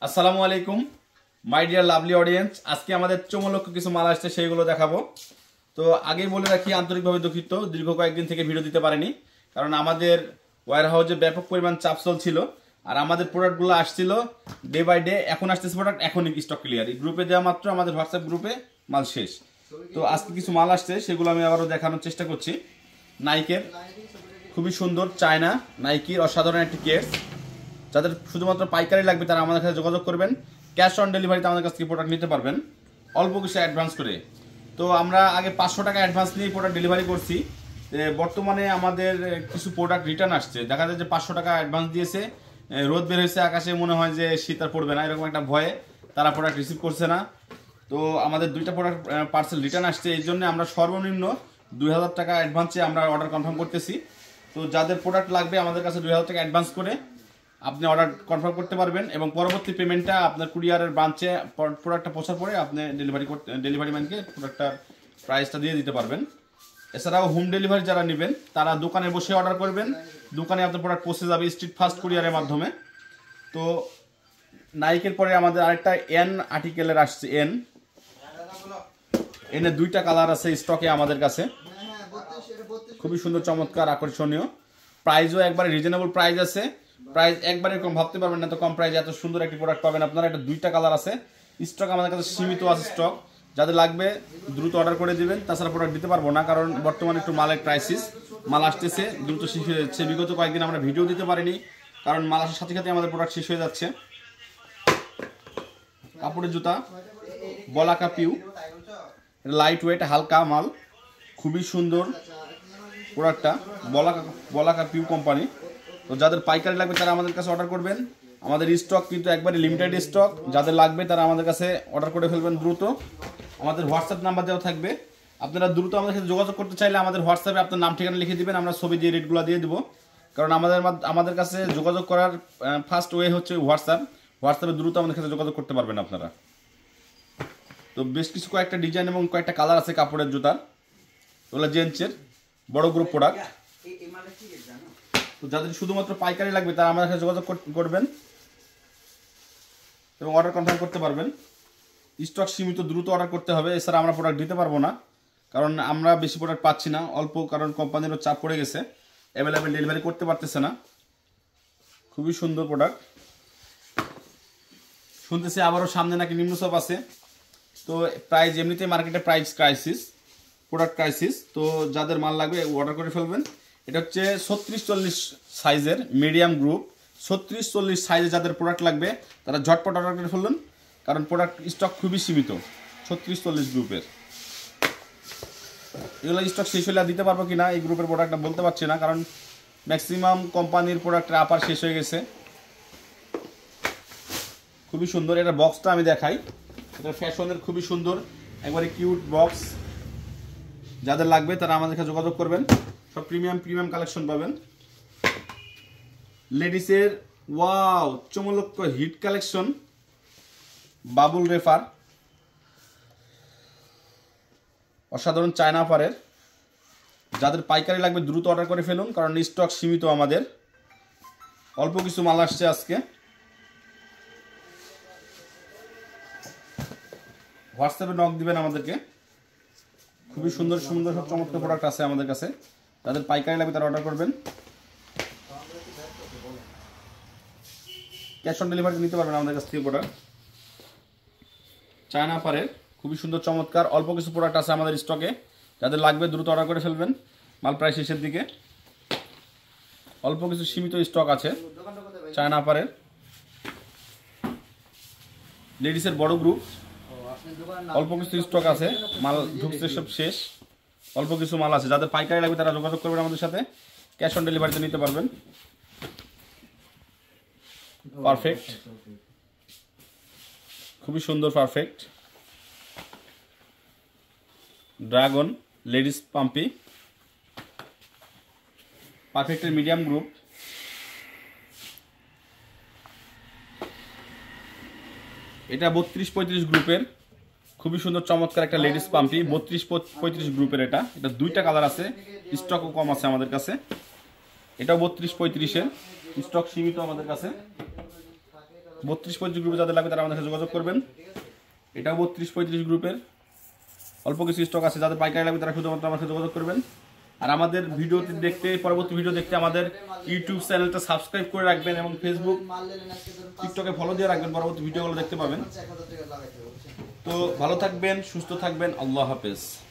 আসসালামু আলাইকুম my dear lovely audience. আজকে আমাদের চমলক্ষ কিছু মাল আসছে, সেইগুলো দেখাবো। তো আগেই বলে রাখি, আন্তরিকভাবে দুঃখিত দীর্ঘ কয়েকদিন থেকে ভিডিও দিতে পারিনি, কারণ আমাদের ওয়্যার হাউসে ব্যাপক পরিমাণ চাপ চলছিল। আর আমাদের প্রোডাক্টগুলো আসছিল ডে বাই ডে। এখন আসতেছে প্রোডাক্ট, এখনই স্টক ক্লিয়ার। এই গ্রুপে দেওয়া মাত্র আমাদের হোয়াটসঅ্যাপ গ্রুপে মাল শেষ। তো আজকে কিছু মাল আসছে, সেগুলো আমি আবারও দেখানোর চেষ্টা করছি। নাইকের খুবই সুন্দর চায়না নাইকির অসাধারণ একটি কেস। যাদের শুধুমাত্র পাইকারি লাগবে তারা আমাদের কাছে যোগাযোগ করবেন। ক্যাশ অন ডেলিভারিতে আমাদের কাছ থেকে প্রোডাক্ট নিতে পারবেন অল্প কিছু অ্যাডভান্স করে। তো আমরা আগে 500 টাকা অ্যাডভান্স নিয়ে প্রোডাক্ট ডেলিভারি করছি। বর্তমানে আমাদের কিছু প্রোডাক্ট রিটার্ন আসছে, দেখা যায় যে 500 টাকা অ্যাডভান্স দিয়েছে, রোদ বের হয়েছে আকাশে, মনে হয় যে শীত আর পড়বে না, এরকম একটা ভয়ে তারা প্রোডাক্ট রিসিভ করছে না। তো আমাদের 2টা প্রোডাক্ট পার্সেল রিটার্ন আসছে, এই জন্য আমরা সর্বনিম্ন 2000 টাকা অ্যাডভান্সে আমরা অর্ডার কনফার্ম করতেছি। তো যাদের প্রোডাক্ট লাগবে আমাদের কাছে 2000 টাকা অ্যাডভান্স করে আপনি অর্ডার কনফার্ম করতে পারবেন, এবং পরবর্তী পেমেন্টটা আপনার কুরিয়ারের ব্রাঞ্চে প্রোডাক্টটা পৌঁছার পরে আপনি ডেলিভারি ম্যানকে প্রোডাক্টটার প্রাইসটা দিয়ে দিতে পারবেন। এছাড়াও হোম ডেলিভারি যারা নেবেন তারা দোকানে বসে অর্ডার করবেন, দোকানে আপনার প্রোডাক্ট পৌঁছে যাবে স্ট্রিট ফাস্ট কুরিয়ারের মাধ্যমে। তো নাইকের পরে আমাদের আরেকটা এন আর্টিকেলের আসছে। এনে 2টা কালার আছে স্টকে আমাদের কাছে, খুবই সুন্দর চমৎকার আকর্ষণীয়। প্রাইসও একবারে রিজনেবল প্রাইস আছে, প্রাইস একবারে কম ভাবতে পারবেন না, তো কম প্রাইসে এত সুন্দর একটি প্রোডাক্ট পাবেন আপনারা। এটা 2টা কালার আছে স্টক আমাদের কাছে, সীমিত আছে স্টক। যাদের লাগবে দ্রুত অর্ডার করে দিবেন, তাছাড়া প্রোডাক্ট দিতে পারবো না, কারণ বর্তমানে একটু মালের ক্রাইসিস। মাল আসতেছে দ্রুত শেষ হয়ে যাচ্ছে। বিগত কয়েকদিন আমরা ভিডিও দিতে পারিনি, কারণ মাল আসার সাথে সাথে আমাদের প্রোডাক্ট শেষ হয়ে যাচ্ছে। কাপড়ের জুতা বলাকা পিউ, লাইট ওয়েট হালকা মাল, খুবই সুন্দর প্রোডাক্টটা, বলাকা পিউ কোম্পানি। তো যাদের পাইকারি লাগবে তারা আমাদের কাছে অর্ডার করবেন। আমাদের স্টক কিন্তু একবারে লিমিটেড স্টক, যাদের লাগবে তারা আমাদের কাছে অর্ডার করে ফেলবেন দ্রুত। আমাদের হোয়াটসঅ্যাপ নাম্বার দেওয়া থাকবে, আপনারা দ্রুত আমাদের সাথে যোগাযোগ করতে চাইলে আমাদের হোয়াটসঅ্যাপে আপনার নাম ঠিকানা লিখে দিবেন, আমরা ছবি দিয়ে রেটগুলো দিয়ে দেবো। কারণ আমাদের কাছে যোগাযোগ করার ফার্স্ট ওয়ে হচ্ছে হোয়াটসঅ্যাপে দ্রুত আমাদের সাথে যোগাযোগ করতে পারবেন আপনারা। তো বেশ কিছু কয়েকটা ডিজাইন এবং কয়েকটা কালার আছে কাপড়ের জুতার, ওগুলো জেন্টসের বড় গ্রুপ প্রোডাক্ট। তো যাদের শুধুমাত্র পাইকারি লাগবে তারা আমাদের সাথে যোগাযোগ করবেন এবং অর্ডার কনফার্ম করতে পারবেন। স্টক সীমিত, দ্রুত অর্ডার করতে হবে, এছাড়া আমরা প্রোডাক্ট দিতে পারবো না, কারণ আমরা বেশি প্রোডাক্ট পাচ্ছি না, অল্প, কারণ কোম্পানিরও চাপ পড়ে গেছে, অ্যাভেলেবেল ডেলিভারি করতে পারতেছে না। খুবই সুন্দর প্রোডাক্ট। শুনতেছি আবারও সামনে নাকি নিম্নচাপ আছে। তো প্রাইস এমনিতে মার্কেটে প্রাইস ক্রাইসিস, প্রোডাক্ট ক্রাইসিস। তো যাদের মাল লাগবে অর্ডার করে ফেলবেন। এটা হচ্ছে 36-40 সাইজের মিডিয়াম গ্রুপ। 36-40 সাইজে যাদের প্রোডাক্ট লাগবে তারা ঝটপট অর্ডার করে ফেলবেন, কারণ প্রোডাক্ট স্টক খুবই সীমিত 36-40 গ্রুপের। এগুলো স্টক শেষ হলে দিতে পারবো কিনা এই গ্রুপের প্রোডাক্টটা বলতে পারছি না, কারণ ম্যাক্সিমাম কোম্পানির প্রোডাক্টের আপার শেষ হয়ে গেছে। খুবই সুন্দর, এটা বক্সটা আমি দেখাই। এটা ফ্যাশনের খুবই সুন্দর একবারে কিউট বক্স। যাদের লাগবে তারা আমাদের কাছে যোগাযোগ করবেন, সব প্রিমিয়াম কালেকশন পাবেন। লেডিসের ওয়াও চমলক্ষ হিট কালেকশন, বাবুল রেফার, অসাধারণ চায়না পারের। যাদের পাইকারি লাগবে দ্রুত অর্ডার করে ফেলুন, কারণ স্টক সীমিত, আমাদের অল্প কিছু মাল আসছে আজকে। হোয়াটসঅ্যাপে নক দিবেন আমাদেরকে। খুবই সুন্দর সুন্দর সব চমৎকার প্রোডাক্ট আছে আমাদের কাছে, যাদের পাইকারি লাগবে তারা অর্ডার করবেন। ক্যাশ অন ডেলিভারি নিতে পারবেন আমাদের কাছ থেকে প্রোডাক্ট। চায়না পারের খুবই সুন্দর চমৎকার অল্প কিছু প্রোডাক্ট আছে আমাদের স্টকে, যাদের লাগবে দ্রুত অর্ডার করে ফেলবেন। মাল প্রায় শেষের দিকে, অল্প কিছু সীমিত স্টক আছে চায়না পারের। লেডিসের বড় গ্রুপ, অল্প কিছু স্টক আছে, মাল ঢুকছে সব শেষ, অল্প কিছু মাল আছে। যাদের পাইকারি লাগবে তারা যোগাযোগ করবেন আমাদের সাথে, ক্যাশ অন ডেলিভারিতে নিতে পারবেন। পারফেক্ট, খুবই সুন্দর পারফেক্ট ড্রাগন লেডিস পাম্পি, পারফেক্টের মিডিয়াম গ্রুপ। এটা 32-35 গ্রুপের খুবই সুন্দর চমৎকার একটা লেডিস পাম্পি, 32-35 গ্রুপের। এটা 2টা কালার আছে, স্টকও কম আছে আমাদের কাছে। এটাও 32-35-এর স্টক সীমিত আমাদের কাছে। 32-35 গ্রুপে যাদের লাগবে তারা আমাদের সাথে যোগাযোগ করবেন। এটাও 32-35 গ্রুপের, অল্প কিছু স্টক আছে। যাদের পাইকারি লাগবে তারা শুধুমাত্র আমার সাথে যোগাযোগ করবেন। আর আমাদের ভিডিওটি দেখতে, পরবর্তী ভিডিও দেখতে আমাদের ইউটিউব চ্যানেলটা সাবস্ক্রাইব করে রাখবেন এবং ফেসবুক, টিকটকে ফলো দিয়ে রাখবেন, পরবর্তী ভিডিওগুলো দেখতে পাবেন। তো ভালো থাকবেন, সুস্থ থাকবেন, আল্লাহ হাফেজ।